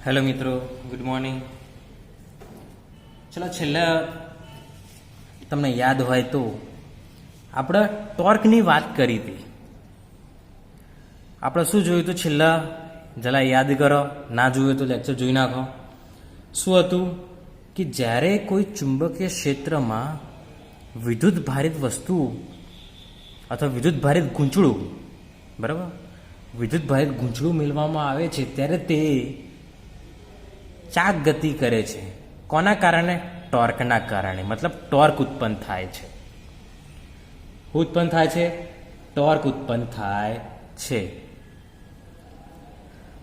Hello મિત્રો, good morning. ચલો, છેલ્લા તમને યાદ હોય તો આપણે ટોર્કની વાત કરી હતી. આપણે શું જોયું હતું છેલ્લા? જરા યાદ કરો. ના જોયું તો લેક્ચર જોઈ નાખો. શું હતું કે જ્યારે કોઈ ચુંબકીય ક્ષેત્રમાં વિદ્યુત ભારિત વસ્તુ અથવા વિદ્યુત ભારિત ગૂંચળું, બરાબર, વિદ્યુત ભારિત ગૂંચળું મેળવવામાં આવે છે ત્યારે તે ચાક ગતિ કરે છે. કોના કારણે? ટોર્કના કારણે. મતલબ ટોર્ક ઉત્પન્ન થાય છે. ઉત્પન્ન થાય છે, ટોર્ક ઉત્પન્ન થાય છે.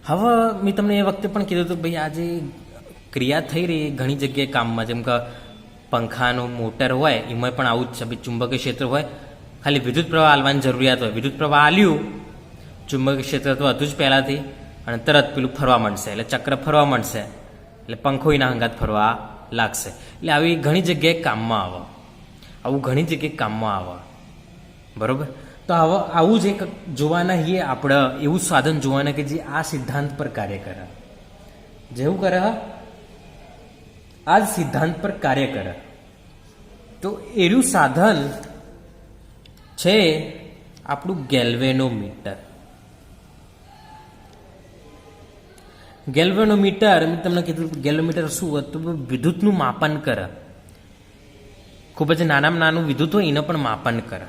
હવે મેં તમને એ વખતે પણ કીધું હતું, ભાઈ આજે ક્રિયા થઈ રહી ઘણી જગ્યાએ કામમાં, જેમ કે પંખાનું મોટર હોય એમાં પણ આવું જ છે. ભાઈ ચુંબકીય ક્ષેત્ર હોય, ખાલી વિદ્યુત પ્રવાહ આલવાની જરૂરિયાત હોય. વિદ્યુત પ્રવાહ આલ્યું, ચુંબકીય ક્ષેત્ર તો હતું જ પહેલાંથી, અને તરત પેલું ફરવા માંડશે, એટલે ચક્ર ફરવા માંડશે, એટલે પંખો એના હંગાત ફરવા લાગશે. એટલે આવી ઘણી જગ્યાએ કામમાં આવે, આવું ઘણી જગ્યાએ કામમાં આવે. બરાબર. તો હવે આવું જ એક જોવાના છીએ આપણે, એવું સાધન જોવાના કે જે આ સિદ્ધાંત પર કાર્ય કરે. જેવું કરે, આ જ સિદ્ધાંત પર કાર્ય કરે. તો એવું સાધન છે આપણું ગેલ્વેનોમીટર. ગેલ્વેનોમીટર મેં તમને કીધું, ગેલ્વેનોમીટર શું હતું? વિદ્યુતનું માપન કરે. ખૂબ જ નાનામાં નાનું વિદ્યુત હોય એને પણ માપન કરે.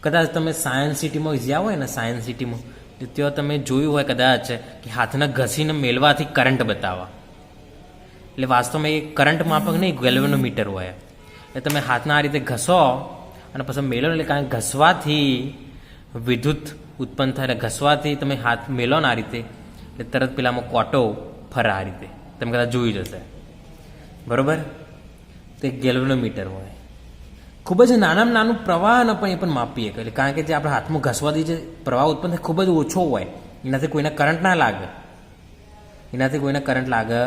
કદાચ તમે સાયન્સ સિટીમાં જ્યાં હોય ને, સાયન્સ સિટીમાં ત્યાં તમે જોયું હોય કદાચ કે હાથને ઘસીને મેળવાથી કરંટ બતાવવા. એટલે વાસ્તવમાં એ કરંટ માપક નહીં, ગેલ્વેનોમીટર હોય. એટલે તમે હાથના આ રીતે ઘસો અને પછી મેળો, એટલે કારણ કે ઘસવાથી વિદ્યુત ઉત્પન્ન થાય. એટલે ઘસવાથી તમે હાથ મેળો ને આ રીતે, એટલે તરત પેલામાં કોટો ફરે આ રીતે. તમે કદાચ જોઈ જશે. બરાબર. તે ગેલ્વેનોમીટર હોય. ખૂબ જ નાનામાં નાનું પ્રવાહને પણ એ પણ માપીએ. એટલે કારણ કે જે આપણે હાથમાં ઘસવાથી જે પ્રવાહ ઉત્પન્ન થાય ખૂબ જ ઓછો હોય, એનાથી કોઈને કરંટ ના લાગે. એનાથી કોઈને કરંટ લાગે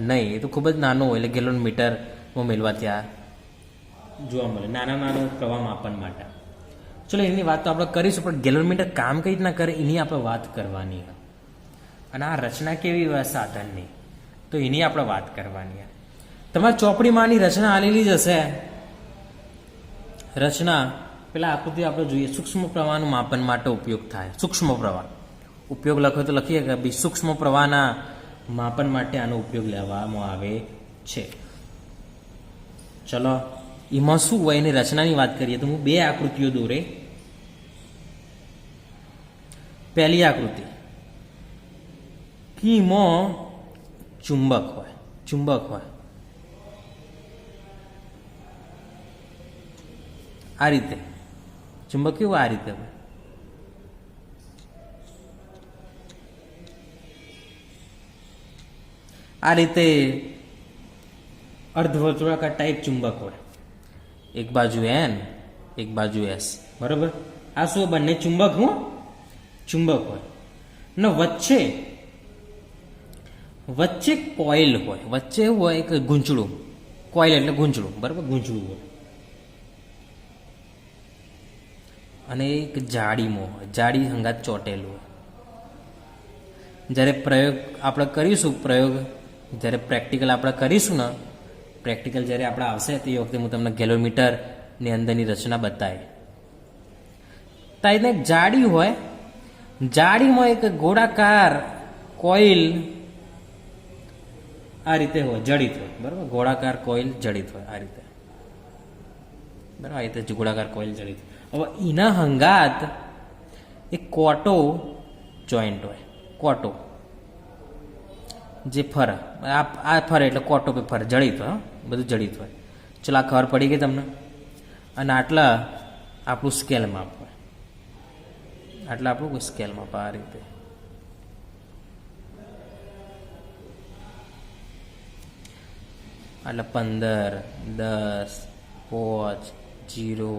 નહીં. એ તો ખૂબ જ નાનું હોય. એટલે ગેલ્વેનોમીટરમાં મેળવા ત્યાં જોવા મળે નાના નાનું પ્રવાહ માપન માટે. ચલો, એની વાત તો આપણે કરીશું, પણ ગેલ્વેનોમીટર કામ કઈ રીતના કરે એની આપણે વાત કરવાની. અને આ રચના કેવી હોય સાધનની, તો એની આપણે વાત કરવાની. તમારી ચોપડીમાંની રચના આલેલી જ હશે. રચના પેલા આકૃતિ આપણે જોઈએ. સૂક્ષ્મ પ્રવાહનું માપન માટે ઉપયોગ થાય. સૂક્ષ્મ પ્રવાહ ઉપયોગ લખ્યો તો લખીએ કે ભાઈ સૂક્ષ્મ પ્રવાહના માપન માટે આનો ઉપયોગ લેવામાં આવે છે. ચલો, એમાં શું હોય એની રચનાની વાત કરીએ તો હું બે આકૃતિઓ દોરે. પહેલી આકૃતિ કે એમાં ચુંબક હોય. ચુંબક હોય આ રીતે. ચુંબક કેવું આ રીતે હોય. આ રીતે અર્ધવર્તુળાકાર ટાઈપ ચુંબક હોય. એક બાજુ એન, એક બાજુ એસ. બરાબર. આ શું? બંને ચુંબક ચુંબક હોય ને વચ્ચે કોઇલ હોય. વચ્ચે એવું હોય એક ગૂંચળું. કોઇલ એટલે ગૂંચળું. બરાબર, ગૂંચળું હોય. અને એક જાળીમાં હોય. જાળી હંગાત ચોટેલું હોય. જ્યારે પ્રયોગ આપણે કરીશું, જ્યારે પ્રેક્ટિકલ આપણે કરીશું ને, પ્રેક્ટિકલ જ્યારે આપણે આવશે તે વખતે હું તમને ગેલ્વેનોમીટરની અંદરની રચના બતાવી. તો એને એક જાળી હોય. જાળીમાં એક ગોળાકાર કોઇલ આ રીતે હોય, જડિત હોય. બરાબર. ગોળાકાર કોઇલ જડિત હોય આ રીતે. બરાબર. આ રીતે ગોળાકાર કોઇલ જડિત. હવે એના હંગાત એક કોટો જોઈન્ટ હોય. કોટો જે ફરે, આ ફરે એટલે કોટો પે ફરે. જડિત હોય, બધું જડિત હોય. ચલો, આ ખબર પડી ગઈ તમને. અને આટલા આપણું સ્કેલ માપ હોય. આટલા આપણું સ્કેલ માપ આ રીતે. એટલે 15, 10, 5, 0,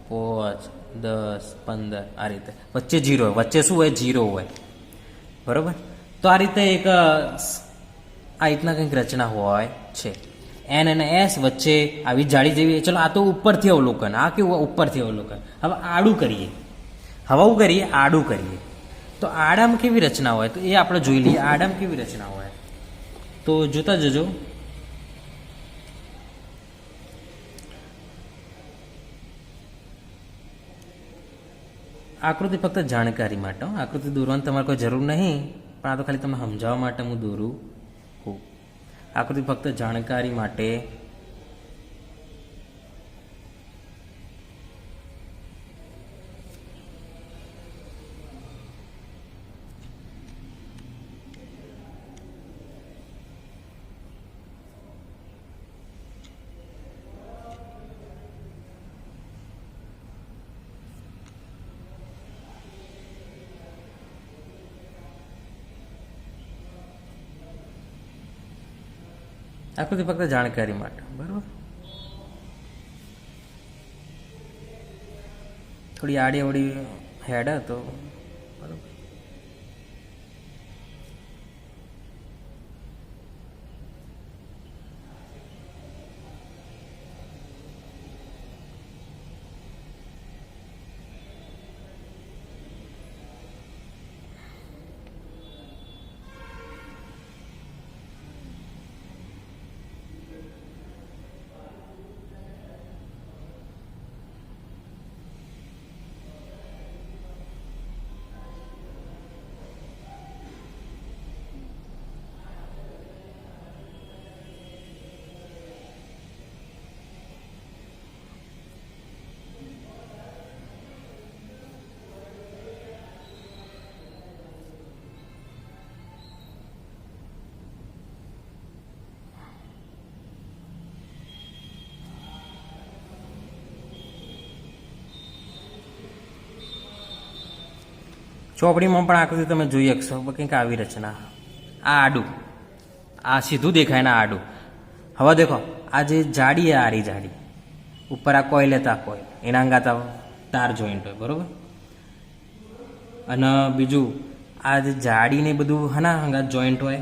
5, 10, 15 આ રીતે. વચ્ચે 0 હોય. વચ્ચે શું હોય? 0 હોય. બરાબર. તો આ રીતે એક આ રીતના કંઈક રચના હોય છે. એન અને એસ વચ્ચે આવી જાળી જેવી. ચલો, આ તો ઉપરથી અવલોકન. આ કેવું? ઉપરથી અવલોકન. હવે આડું કરીએ. હવાવું કરીએ, આડું કરીએ. તો આડામાં કેવી રચના હોય તો એ આપણે જોઈ લઈએ. આડામાં કેવી રચના હોય? તો જોતા જજો. આકૃતિ ફક્ત જાણકારી માટે, આકૃતિ દોરવાની તમારે કોઈ જરૂર નહીં, પણ આ તો ખાલી તમને સમજાવવા માટે હું દોરું છું. આકૃતિ ફક્ત જાણકારી માટે. આકૃતિ ફક્ત જાણકારી માટે, બરાબર. થોડી આડી અવડી હેડ તો બરાબર. ચોપડીમાં પણ આકૃતિ તમે જોઈ શકશો, કંઈક આવી રચના. આ આડું, આ સીધું દેખાય ને આડું. હવે દેખો, આ જે જાડી આડી જાડી ઉપર આ કોઈલ લેતા કોઈલ એના અંગાત તાર જોઈન્ટ હોય, બરોબર. અને બીજું આ જે જાડીને બધું હના હંગાત જોઈન્ટ હોય,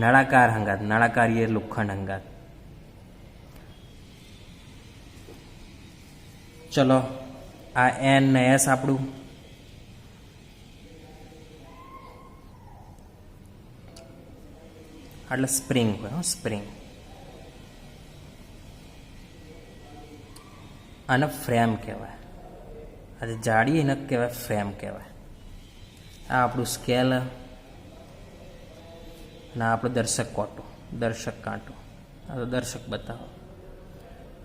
નળાકાર હંગાત, નળાકાર એ લોખંડ હંગાત. ચલો, આ એન ને એસ આપણું. એટલે સ્પ્રિંગ હોય, સ્પ્રિંગ. આને ફ્રેમ કહેવાય. આજે જાડી એને કહેવાય ફ્રેમ કહેવાય. આ આપણું સ્કેલ અને આપણું દર્શક કોટો, દર્શક કાંટો. આ તો દર્શક બતાવો.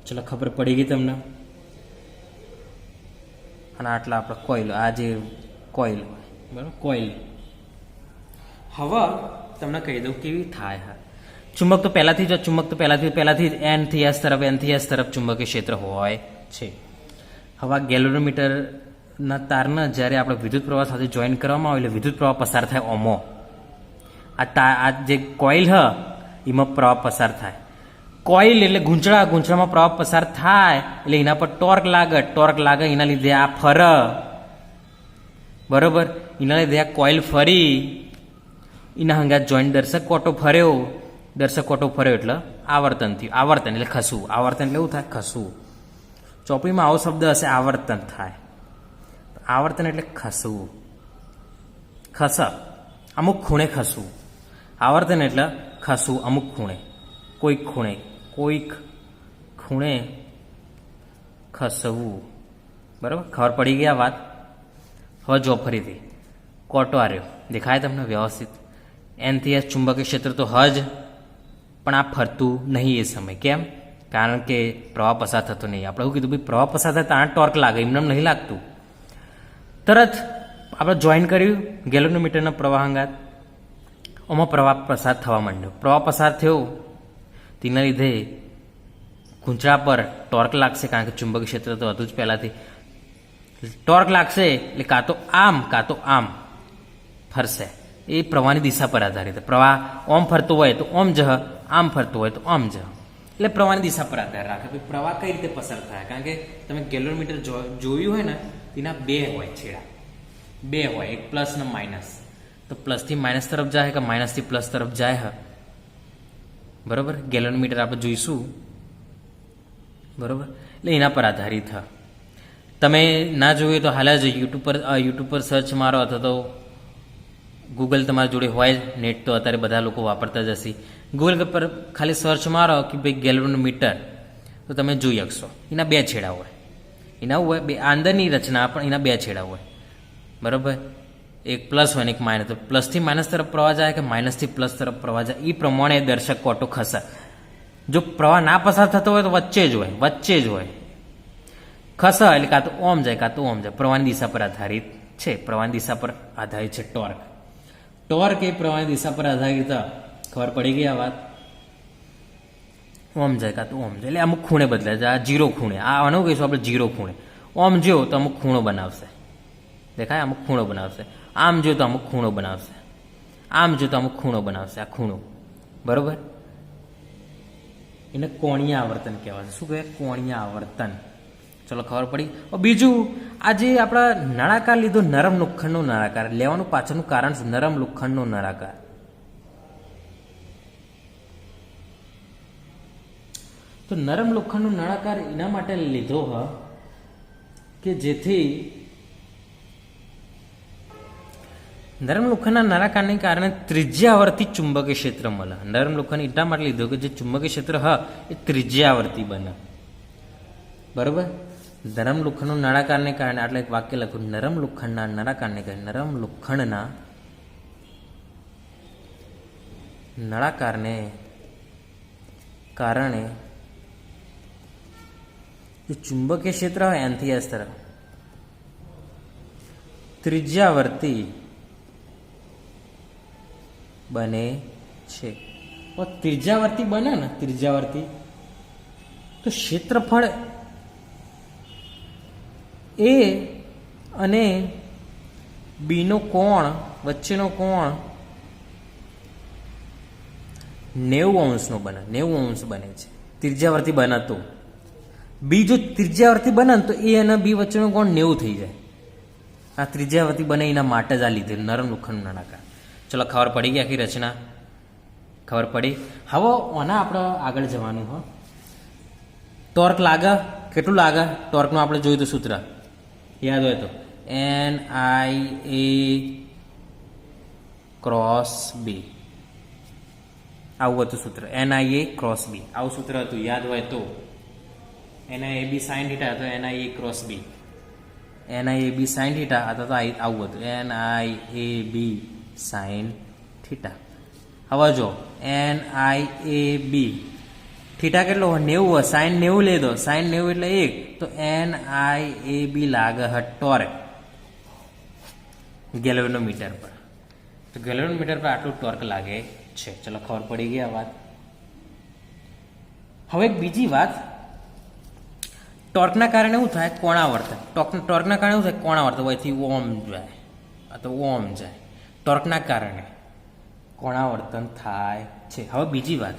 ચલો, ખબર પડી ગઈ તમને. અને આટલા આપણે કોઇલ, આ જે કોઇલ હોય, બરાબર, કોઇલ. હવે તમને કહી દઉં કેવી થાય. હા, ચુંબક તો પહેલાથી જ, ચુંબક તો પહેલાથી એન થી એસ તરફ ચુંબકીય ક્ષેત્ર હોય છે. હવે ગેલ્વેનોમીટરના તારને જ્યારે આપણે વિદ્યુત પ્રવાહ સાથે જોઈન કરવામાં આવે એટલે વિદ્યુત પ્રવાહ પસાર થાય ઓમો. આ જે કોઇલ હ એમાં પ્રવાહ પસાર થાય. કોઇલ એટલે ગૂંચળામાં પ્રવાહ પસાર થાય એટલે એના પર ટોર્ક લાગે. એના લીધે આ ફર, બરોબર. એના લીધે આ કોઇલ ફરી એના હંગાત જોઈન્ટ દર્શક કોટો ફર્યો. દર્શક કોટો ફર્યો એટલે આવર્તન થયું. આવર્તન એટલે ખસવું. આવર્તન એટલે એવું થાય, ખસવું. ચોપડીમાં આવો શબ્દ હશે, આવર્તન થાય. આવર્તન એટલે ખસવું. ખસ, અમુક ખૂણે ખસવું. આવર્તન એટલે ખસવું અમુક ખૂણે, કોઈક ખૂણે ખસવું. બરાબર, ખબર પડી ગઈ આ વાત. હવે જો ફરીથી કોટો આવ્યો, દેખાય તમને વ્યવસ્થિત. એનથી એસ ચુંબકીય ક્ષેત્ર તો હજ, પણ આ ફરતું નહીં એ સમય. કેમ? કારણ કે પ્રવાહ પસાર થતો નહીં. આપણે એવું કીધું ભાઈ પ્રવાહ પસાર થાય ત્યાં ટોર્ક લાગે, એમને નહીં લાગતું. તરત આપણે જોઈન કર્યું ગેલ્વેનોમીટરના પ્રવાહ અંગાત. આમાં પ્રવાહ પસાર થવા માંડ્યો. પ્રવાહ પસાર થયો તેના લીધે ગૂંચળા પર ટોર્ક લાગશે, કારણ કે ચુંબકીય ક્ષેત્ર તો હતું જ પહેલાંથી. ટોર્ક લાગશે એટલે કાં તો આમ ફરશે. એ પ્રવાહની દિશા પર આધારિત. પ્રવાહ ઓમ ફરતો હોય તો ઓમ જહ, આમ ફરતો હોય તો આમ જહ. એટલે પ્રવાહની દિશા પર આધાર રાખે. પ્રવાહ કઈ રીતે પસાર થાય? કારણ કે તમે ગેલ્વેનોમીટર જોયું હોય ને, તેના બે હોય છેડા, બે હોય, એક પ્લસ ને માઇનસ. તો પ્લસથી માઇનસ તરફ જાય કે માઇનસથી પ્લસ તરફ જાય. બરોબર, ગેલ્વેનોમીટર આપણે જોઈશું. બરોબર, એટલે એના પર આધારિત. તમે ના જોયું તો હાલ જ યુટ્યુબ પર સર્ચ મારો અથવા તો ગૂગલ તમારી જોડે હોય નેટ તો અત્યારે બધા લોકો વાપરતા જ હશે. ગૂગલ પર ખાલી સર્ચ મારો કે ભાઈ ગેલ્વેનોમીટર તો તમે જોઈ શકશો. એના બે છેડા હોય, એના હોય બે અંદરની રચના પણ એના બે છેડા હોય, બરાબર. એક પ્લસ હોય ને એક માઇનસ. તો પ્લસથી માઇનસ તરફ પ્રવાહ જાય કે માઇનસથી પ્લસ તરફ પ્રવાહ જાય એ પ્રમાણે દર્શક કોટો ખસે. જો પ્રવાહ ના પસાર થતો હોય તો વચ્ચે જ હોય ખસે એટલે કાં તો ઓમ જાય કાં તો ઓમ જાય. પ્રવાહની દિશા પર આધારિત છે. પ્રવાહની દિશા પર આધારિત છે ટોર્ક એ પ્રવાહની દિશા પર આધારિત. ખબર પડી ગઈ આ વાત? ઓમ જાય કાં તો ઓમ જાય એટલે અમુક ખૂણે બદલાય છે. આ જીરો ખૂણે, આ આનું કહીશું આપણે જીરો ખૂણે. ઓમ જો તો અમુક ખૂણો બનાવશે, દેખાય? અમુક ખૂણો બનાવશે. આમ જો તો અમુક ખૂણો બનાવશે, આમ જો તો અમુક ખૂણો બનાવશે. આ ખૂણો, બરોબર. એને કોણીય આવર્તન કહેવાય છે. શું કહેવાય? કોણીય આવર્તન. ચલો ખબર પડી. બીજું, આ જે આપણા નળાકાર લીધો, નરમ લોખંડનો નળાકાર લેવાનું પાછળનું કારણ છે નરમ લોખંડનો નળાકાર. તો નરમ લોખંડનો નળાકાર એના માટે લીધો કે જેથી નરમ લોખંડના નળાકારને કારણે ત્રિજ્યાવર્તી ચુંબકીય ક્ષેત્ર મળે. નરમ લોખંડ એટલા માટે લીધો કે જે ચુંબકીય ક્ષેત્ર એ ત્રિજ્યાવર્તી બને, બરોબર. નરમ લોખંડનું નળાકારને કારણે, આટલે એક વાક્ય લખ્યું, નરમ લોખંડના નળાકારને કારણે, નરમ લોખંડના નળાકારને કારણે જે ચુંબકીય ક્ષેત્ર હોય એનથી એસ તરફ ત્રિજ્યાવર્તી બને છે. ત્રિજ્યાવર્તી બને ને, ત્રિજ્યાવર્તી તો ક્ષેત્રફળ એ અને બીનો કોણ વચ્ચેનો કોણ 90 બને. 90 બને છે ત્રિજ્યાવર્તી બને. તો બી જો ત્રિજ્યાવર્તી બને તો એ અને બી વચ્ચેનો કોણ 90 થઈ જાય. આ ત્રિજ્યાવર્તી બને એના માટે જ આ લીધે નરમ લોખંડનો નળાકાર. ચલો ખબર પડી ગઈ આખી રચના? ખબર પડી. હવે આના આપણે આગળ જવાનું. ટોર્ક લાગે, કેટલું લાગે? ટોર્કનું આપણે જોયું તો સૂત્ર યાદ હોય તો NIA ક્રોસ બી, આવું હતું સૂત્ર. NIA ક્રોસ બી આવું સૂત્ર હતું, યાદ હોય તો. NIAB sin θ તો NIA cross B, NIAB sin θ તો આવું હતું NIAB sin θ. હવે જો NIAB થીટા કેટલો હોય? 90 હોય. સાઈન 90 લઈ દો. સાઈન 90 એટલે 1. તો NIAB લાગે ટોર્ક ગેલ્વેનોમીટર પર. તો ગેલ્વેનોમીટર પર આટલું ટોર્ક લાગે છે. ચલો ખબર પડી ગઈ આ વાત. હવે એક બીજી વાત, ટોર્કના કારણે શું થાય? કોણાવર્તન. ટોર્કના કારણે શું થાય? કોણાવર્તન. અહીંથી ઓમ જાય, આ તો ઓમ જાય. ટોર્કના કારણે કોણાવર્તન થાય છે. હવે બીજી વાત,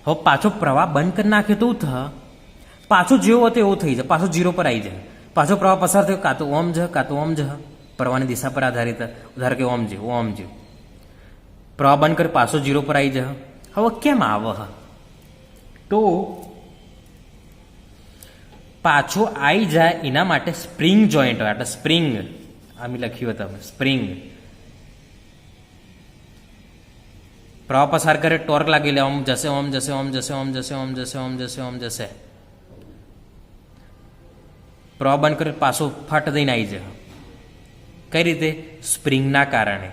હવે પાછો પ્રવાહ બંધ કરી નાખે તો થાય, પાછો જેવો હતો એવો થઈ જાય, પાછો જીરો પર આવી જાય. પાછો પ્રવાહ પસાર થયો કાં તો ઓમ જ કાં તો ઓમ જ. પ્રવાહની દિશા પર આધારિત. ધારો કે ઓમ જ પ્રવાહ બંધ કરી પાછો જીરો પર આવી જાય. હવે કેમ આવે? તો પાછો આવી જાય એના માટે સ્પ્રિંગ જોઈન્ટ હોય. એટલે સ્પ્રિંગ આમ લખ્યું હતું, સ્પ્રિંગ. પ્રવાહ પસાર કરે, ટોર્ક લાગી લે, ઓમ જશે ઓમ જશે ઓમ જશે ઓમ જશે ઓમ જશે ઓમ જશે ઓમ જશે. પ્રવાહ બંધ કરે પાછો ફટ દઈને આવી જાય. કઈ રીતે? સ્પ્રિંગના કારણે.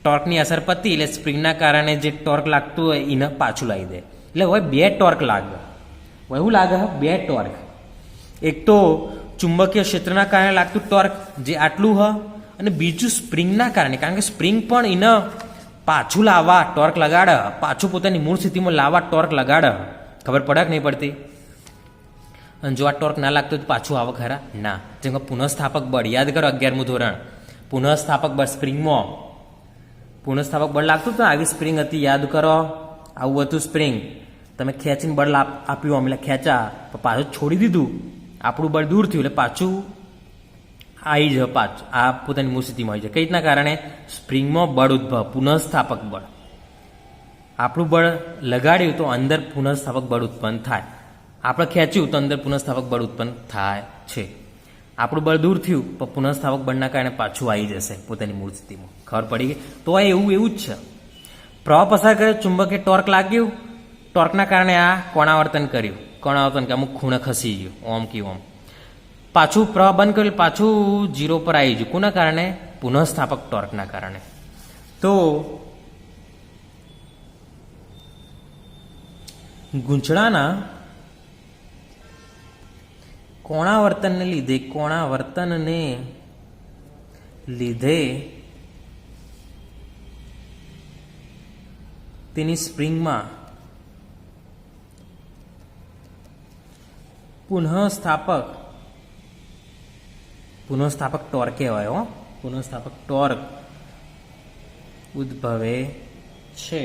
ટોર્કની અસર પતી એટલે સ્પ્રિંગના કારણે જે ટોર્ક લાગતું હોય એને પાછું લાવી દે. એટલે હવે બે ટોર્ક લાગે. એવું લાગે બે ટોર્ક. એક તો ચુંબકીય ક્ષેત્રના કારણે લાગતું ટોર્ક જે આટલું હ, અને બીજું સ્પ્રિંગના કારણે. કારણ કે સ્પ્રિંગ પણ એને પાછું લાવવા ટોર્ક લગાડે, પાછું પોતાની મૂળ સ્થિતિમાં લાવવા ટોર્ક લગાડે. ખબર પડે કે નહીં પડતી? અને જો આ ટોર્ક ના લાગતું તો પાછું આવે ખરા? ના. જેમ કે પુનઃસ્થાપક બળ યાદ કરો, 11મું ધોરણ. પુનઃસ્થાપક બળ સ્પ્રિંગમાં પુનઃસ્થાપક બળ લાગતું હતું, આવી સ્પ્રિંગ હતી, યાદ કરો. આવું હતું સ્પ્રિંગ. તમે ખેંચીને બળ આપ્યું, અમે ખેંચા, પાછું છોડી દીધું, આપણું બળ દૂર થયું એટલે પાછું આવી જાય. પાછું આ પોતાની મૂળ સ્થિતિમાં આવી જાય. કઈ રીતના કારણે? સ્પ્રિંગમાં બળ ઉદ્ભવ, પુનઃસ્થાપક બળ. આપણું બળ લગાડ્યું તો અંદર પુનઃસ્થાપક બળ ઉત્પન્ન થાય. આપણે ખેંચ્યું તો અંદર પુનઃસ્થાપક બળ ઉત્પન્ન થાય છે. આપણું બળ દૂર થયું પણ પુનઃસ્થાપક બળના કારણે પાછું આવી જશે પોતાની મૂળ સ્થિતિમાં. ખબર પડી ગઈ? તો આ એવું જ છે. પ્રવાહ પસાર કર્યો, ચુંબકે ટોર્ક લાગ્યું, ટોર્કના કારણે આ કોણાવર્તન કર્યું, કોણાવર્તન કે અમુક ખૂણે ખસી ગયું, ઓમ કે ઓમ. પાછું પ્રવાહ બંધ કર્યું, પાછું 0 પર આવી ગયું. કોના કારણે? પુનઃસ્થાપક ટોર્કના કારણે. તો ગૂંચળાના કોણાવર્તનને લીધે તેની સ્પ્રિંગમાં પુનઃસ્થાપક ટોર્ક કહેવાય. પુનઃસ્થાપક ટોર્ક ઉદ્ભવે છે,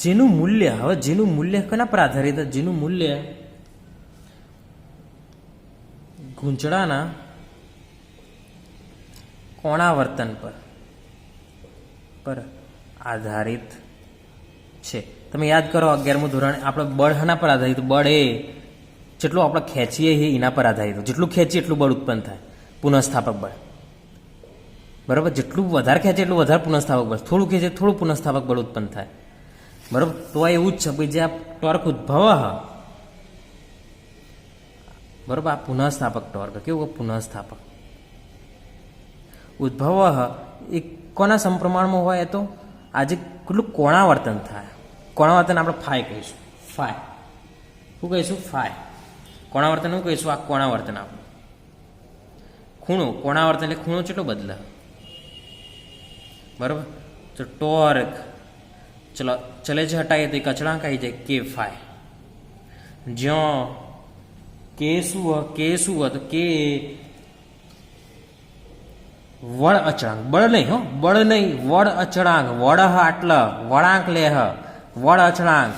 જેનું મૂલ્ય કોના પર આધારિત? જેનું મૂલ્ય ગૂંચળાના કોણાવર્તન પર આધારિત છે. તમે યાદ કરો 11મું ધોરણ આપણે બળ શાના પર આધારિત? બળ એ જેટલું આપણે ખેંચીએ એના પર આધારિત. જેટલું ખેંચીએ એટલું બળ ઉત્પન્ન થાય, પુનઃસ્થાપક બળ. બરાબર? જેટલું વધારે ખેંચે એટલું વધારે પુનઃસ્થાપક બળ, થોડું ખેંચે થોડું પુનઃસ્થાપક બળ ઉત્પન્ન થાય. બરાબર? તો આ એવું જ છે ભાઈ, જે આ ટોર્ક ઉદ્ભવ, બરાબર, આ પુનઃસ્થાપક ટોર્ક. કેવું? પુનઃસ્થાપક ઉદ્ભવ એ કોના સમપ્રમાણમાં હોય? તો આજે કેટલું કોણાવર્તન થાય. કોણાવર્તન આપણે ફાય કહીશું. ફાય શું કહીશું? ફાય. કોણાવર્તન શું કહીશું? આ કોણાવર્તન આપણું ખૂણો. કોણાવર્તન એટલે ખૂણો કેટલો બદલે. બરાબર? તો ટોર્ક ચલો ચલે છે હટાઈએ તો એક અચળાંક આવી જાય કે ફાય. જ્યાં કે શું તો કે વળ અચળાંક. બળ નહીં, બળ નહીં, વળ અચળાંક. વળ આટલા વળાંક લે વળ અચળાંક.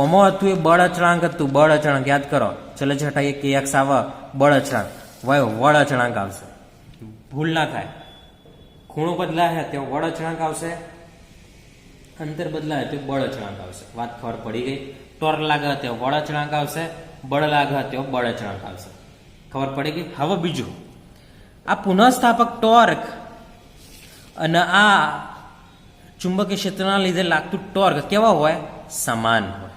ઓમાં હતું એ બળ અચળાંક હતું. બળ અચળાંક યાદ કરો. ચલે છે હટાઈએ કે એક્સ આવે, બળ અચળાંક. વળ અચળાંક આવશે. ભૂલ ના થાય. ખૂણો બદલાય તો વળ અચળાંક આવશે, અંતર બદલાય તો બળ અચળાંક આવશે. વાત ખબર પડી ગઈ? ટોર્ક લાગે તો વળ અચળાંક આવશે, બળ લાગે તો બળ અચળાંક આવશે. ખબર પડી ગઈ? હવે બીજું, આ પુનઃસ્થાપક ટોર્ક અને આ ચુંબકીય ક્ષેત્રના લીધે લાગતું ટોર્ક કેવા હોય? સમાન હોય.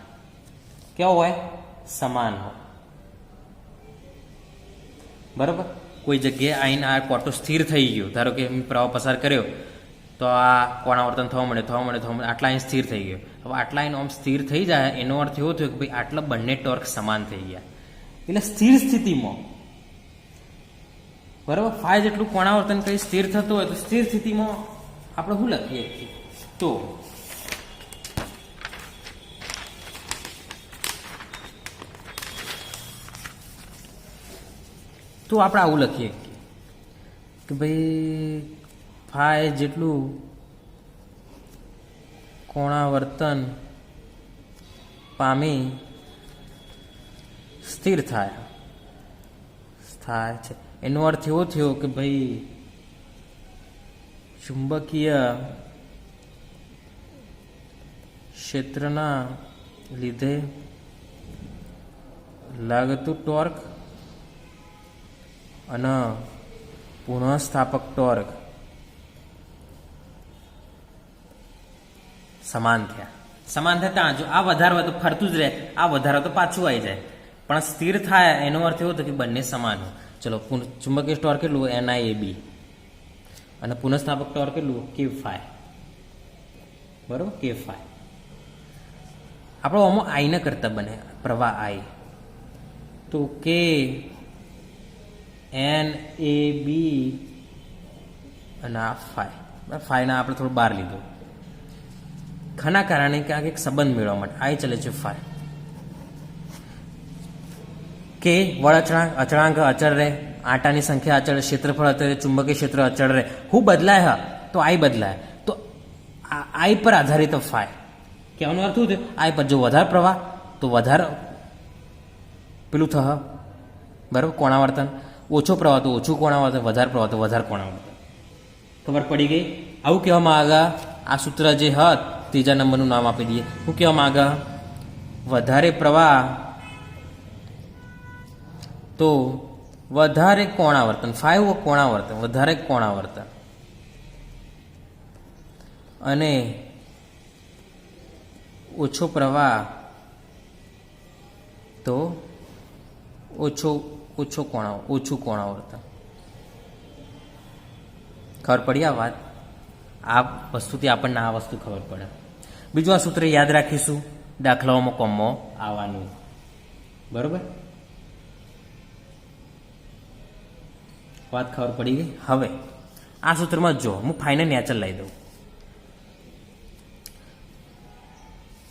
કેવા હોય? સમાન હોય. બરાબર? કોઈ જગ્યાએ આવીને આ કોટો સ્થિર થઈ ગયો, ધારો કે પ્રવાહ પસાર કર્યો તો આ કોણાવર્તન થવા મળે આટલા અહીં સ્થિર થઈ ગયો. હવે આટલા અહીં આમ સ્થિર થઈ જાય એનો અર્થ એવો થયો કે ભાઈ આટલા બંને ટોર્ક સમાન થઈ ગયા. એટલે સ્થિર સ્થિતિમાં, બરાબર, ફાય જેટલું કોણાવર્તન કઈ સ્થિર થતું હોય તો સ્થિર સ્થિતિમાં આપણે શું લખીએ? તો આપણે આવું લખીએ કે ભાઈ ફાય જેટલું કોણાવર્તન પામી સ્થિર થાય છે, એનો અર્થ એવો થયો કે ભાઈ ચુંબકીય ક્ષેત્રના લીધે લાગતું ટોર્ક અને પુનઃસ્થાપક ટોર્ક સમાન થયા. જો આ વધારે હોય તો ફરતું જ રહે, આ વધારે તો પાછું આવી જાય, પણ સ્થિર થાય એનો અર્થ એવો હતો કે બંને સમાન હોય. ચલો, ચુંબકીય ટોર્ક કેટલું? NIAB. અને પુનઃસ્થાપક ટોર્ક કેટલું? K phi. બરોબર? K phi. આપણો આમાં આઈ ન કરતા બને, પ્રવાહ આઈ તો K NAB અને આ ફાયના આપણે થોડું બહાર લીધું ખાના કારણે કે આ એક સંબંધ મેળવવા માટે. આઈ ચલે છે ફાય. કે વળ અચળાંક અચળ રહે, આટાની સંખ્યા અચળ, ક્ષેત્રફળ અચળ, ચુંબકીય ક્ષેત્ર અચળ રહે. હું બદલાય તો આઈ બદલાય, તો આઈ પર આધારિત ફાય. કહેવાનો અર્થ શું થયો? આઈ પર જો વધારે પ્રવાહ તો વધારે પેલું થશે, બરાબર, કોણાવર્તન. ઓછો પ્રવાહ તો ઓછું કોણાવર્તન, વધારે પ્રવાહ તો વધારે કોણાવર્તન. ખબર પડી ગઈ? આવું કહેવામાં આગળ આ સૂત્ર જે હત ત્રીજા નંબરનું નામ આપી દઈએ. શું કહેવામાં આગળ? વધારે પ્રવાહ તો વધારે કોણાવર્તન, 5 કોણાવર્તન, વધારે કોણાવર્તન, અને ઓછો પ્રવાહ તો ઓછું કોણાવર્તન. ખબર પડી આ વાત? આ વસ્તુથી આપણને આ વસ્તુ ખબર પડે. બીજું આ સૂત્ર યાદ રાખીશું, દાખલાઓમાં કોમમાં આવવાનું. બરોબર, વાત ખબર પડી ગઈ. હવે આ સૂત્રમાં જો હું ફાઈને નેચર લઈ દઉં,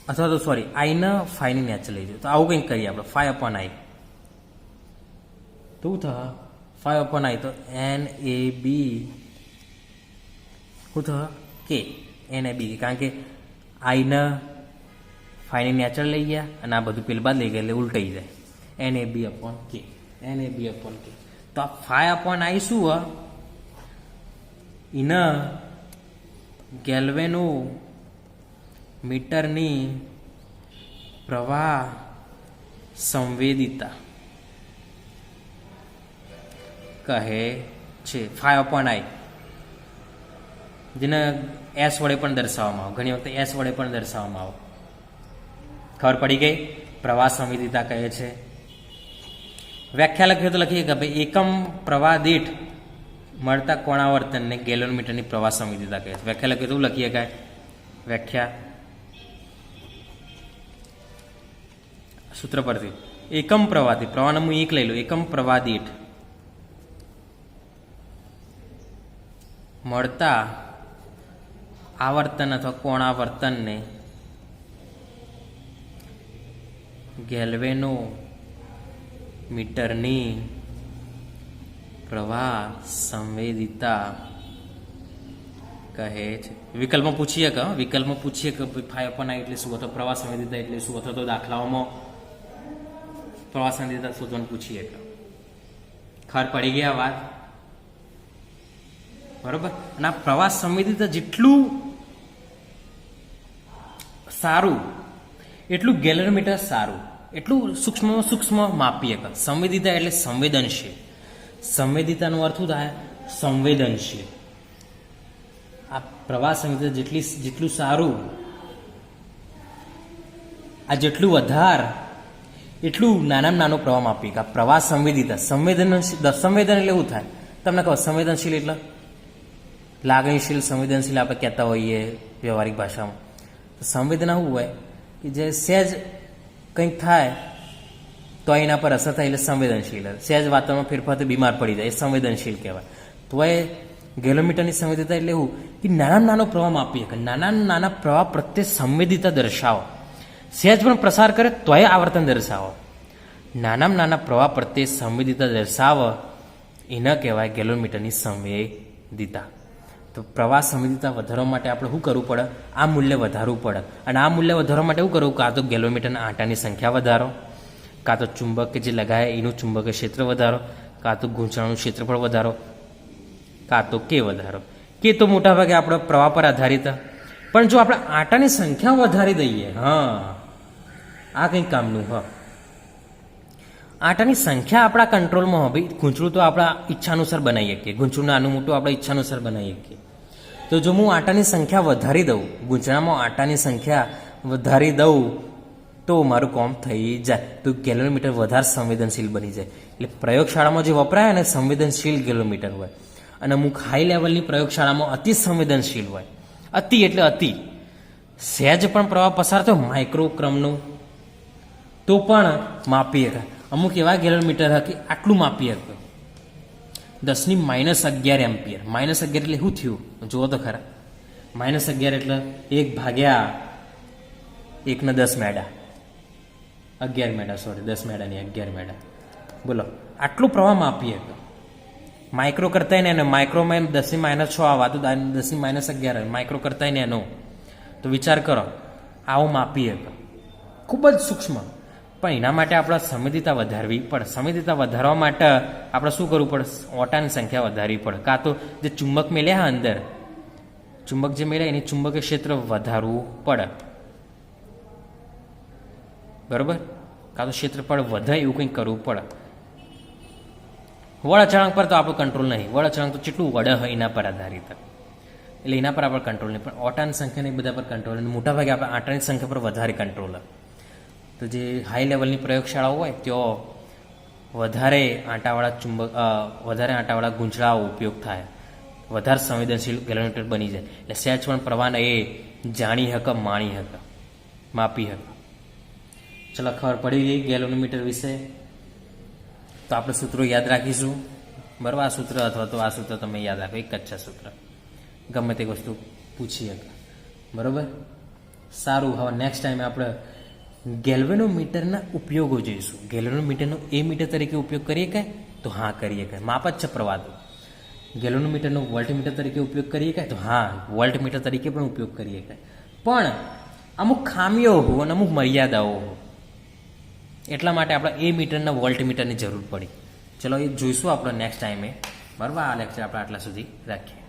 અથવા તો સોરી આઈને ફાઈની નેચર લઈ દઉં, તો આવું કંઈક કરીએ આપણે. 5/i તો શું થશે? 5/i તો NAB શું થશે? K NAB, કારણ કે આઈને ફાઈની નેચર લઈ ગયા અને આ બધું પેલ બાદ લઈ ગયા એટલે ઉલટાઈ જાય. NAB/K, NAB/K. તો આ 5/i શું હ? એને ગેલ્વેનો મીટરની પ્રવાહ સંવેદિતા કહે છે. 5/i જેને S વડે પણ દર્શાવવામાં આવે, ઘણી વખતે S વડે પણ દર્શાવવામાં આવે. ખબર પડી ગઈ? પ્રવાહ સંવેદિતા કહે છે. વ્યાખ્યા લખીએ તો લખીએ કે ભાઈ એકમ પ્રવાહ દીઠ મળતા કોણાવર્તનને ગેલોનમીટરની પ્રવાહ સંવેદિતા કહે છે. વ્યાખ્યા લખીએ તો લખીએ કાંઈ વ્યાખ્યા સૂત્ર પરથી એકમ પ્રવાહથી, પ્રવાહનો હું એક લઈ લઉં, એકમ પ્રવાહ દીઠ મળતા આવર્તન અથવા કોણાવર્તનને ગેલ્વેનો મીટરની પ્રવાહ સંવેદિતા કહે છે. વિકલ્પમાં પૂછીએ કે 5/i એટલે શું, અથવા પ્રવાહ સંવેદિતા એટલે શું, અથવા તો દાખલાઓમાં પ્રવાહ સંવેદિતા શોધવાનું પૂછીએ કે. ખબર પડી ગયા વાત? બરોબર. અને આ પ્રવાહ સંવેદિતા જેટલું સારું એટલું ગેલરીમીટર સારું, એટલું સૂક્ષ્મ માપીએ. સંવેદિતા એટલે સંવેદનશીલ. સંવેદિતાનો અર્થ શું થાય? સંવેદનશીલ. આ પ્રવાહ સંવેદિતા જેટલું સારું, આ જેટલું વધારે એટલું નાનામાં નાનો પ્રવાહ માપીએ. આ પ્રવાહ સંવેદિતા, સંવેદન એટલે એવું થાય તમને કહો. સંવેદનશીલ એટલે લાગણીશીલ, સંવેદનશીલ આપણે કહેતા હોઈએ વ્યવહારિક ભાષામાં. સંવેદના શું હોય કે જે સહેજ કંઈક થાય તો એના પર અસર થાય એટલે સંવેદનશીલ. સહેજ વાતાવરણમાં ફેરફાર તો બીમાર પડી જાય, એ સંવેદનશીલ કહેવાય. તો એ ગેલોમીટરની સંવેદિતા એટલે એવું કે નાના નાનો પ્રવાહ માપીએ, નાના પ્રવાહ પ્રત્યે સંવેદિતા દર્શાવો. સહેજ પણ પ્રસાર કરે તોય આવર્તન દર્શાવો. નાના પ્રવાહ પ્રત્યે સંવેદિતા દર્શાવો, એને કહેવાય ગેલોમીટરની સંવેદિતા. તો પ્રવાહ સંવેદિતા વધારવા માટે આપણે શું કરવું પડે? આ મૂલ્ય વધારવું પડે. અને આ મૂલ્ય વધારવા માટે શું કરવું? કાં તો ગેલોમીટરના આંટાની સંખ્યા વધારો, કાં તો ચુંબક જે લગાવે એનું ચુંબકીય ક્ષેત્ર વધારો, કાં તો ગૂંચવણનું ક્ષેત્રફળ વધારો, કાં તો કે વધારો. કે તો મોટાભાગે આપણે પ્રવાહ પર આધારિત. પણ જો આપણે આંટાની સંખ્યા વધારી દઈએ, આ કંઈક કામનું. આંટાની સંખ્યા આપણા કંટ્રોલમાં હોય. ભાઈ ગૂંચળું તો આપણા ઈચ્છાનુસાર બનાવી શકીએ, ગૂંચળું નાનું મોટું આપણે ઈચ્છાનુસાર બનાવી શકીએ. તો જો હું આંટાની સંખ્યા વધારી દઉં, ગૂંચળામાં આંટાની સંખ્યા વધારી દઉં તો મારું કામ થઈ જાય. તો ગેલોમીટર વધારે સંવેદનશીલ બની જાય. એટલે પ્રયોગશાળામાં જે વપરાય ને સંવેદનશીલ ગેલોમીટર હોય, અને અમુક હાઈ લેવલની પ્રયોગશાળામાં અતિ સંવેદનશીલ હોય. અતિ એટલે અતિ, સહેજ પણ પ્રવાહ પસાર થયો માઇક્રોક્રમનું તો પણ માપી શકાય. અમુક એવા ગેલોમીટર કે આટલું માપી શકે, 10⁻11 એમ્પિયર. -11 એટલે શું થયું જુઓ તો ખરા. -11 એટલે 1/1 મેડા, 11 મેડા, સોરી 10 મેડાની 11 મેડા. બોલો, આટલું પ્રવાહ માપી શકે. માઇક્રો કરતા ને માઇક્રોમાં 10⁻6 આવા તો 10⁻11 માઇક્રો કરતા ને એનો તો વિચાર કરો, આવું માપી શકે. ખૂબ જ સૂક્ષ્મ. પણ એના માટે આપણે સંવેદિતા વધારવી પડે. સંવેદિતા વધારવા માટે આપણે શું કરવું પડે? ઓટાની સંખ્યા વધારવી પડે. કાં તો જે ચુંબક મેલ્યા અંદર, ચુંબક જે મેળ્યા એની ચુંબકીય ક્ષેત્ર વધારવું પડે. બરોબર? કાં તો ક્ષેત્રફળ વધે એવું કંઈક કરવું પડે. વળ અચળાંક પર તો આપણો કંટ્રોલ નહીં. વળ અચળાંક તો કેટલું વડે હોય એના પર આધારિત, એટલે એના પર આપણે કંટ્રોલ નહીં. પણ ઓટાની સંખ્યાને એ બધા પર કંટ્રોલ, અને મોટાભાગે આપણે આંટાની સંખ્યા પર વધારે કંટ્રોલ. તો જે હાઈ લેવલની પ્રયોગશાળાઓ હોય ત્યાં વધારે આંટાવાળા ગૂંચળાઓ ઉપયોગ થાય, વધારે સંવેદનશીલ ગેલોમીટર બની જાય. એટલે સહેજ પણ પ્રવાહને એ જાણી હકે, માણી હકે, માપી હકે. ચલો, ખબર પડી ગઈ ગેલોમીટર વિશે. તો આપણે સૂત્રો યાદ રાખીશું, બરાબર. આ સૂત્ર અથવા તો આ સૂત્ર તમે યાદ રાખો, એક જ છે સૂત્ર, ગમે તે વસ્તુ પૂછી શકે, બરાબર. સારું, હવે નેક્સ્ટ ટાઈમે આપણે ગેલ્વેનોમીટરના ઉપયોગો જોઈશું. ગેલ્વેનોમીટરનો એ મીટર તરીકે ઉપયોગ કરીએ કે? તો હા, કરીએ કે. માપ જ છે પ્રવાહનો. ગેલ્વેનોમીટરનો વોલ્ટમીટર તરીકે ઉપયોગ કરીએ કે? તો હા, વોલ્ટમીટર તરીકે પણ ઉપયોગ કરીએ કે. પણ અમુક ખામીઓ હો અને અમુક મર્યાદાઓ હો, એટલા માટે આપણે એ મીટરના વોલ્ટમીટરની જરૂર પડી. ચલો, એ જોઈશું આપણે નેક્સ્ટ ટાઈમે, બરાબર. આ લેક્ચર આપણે આટલા સુધી રાખીએ.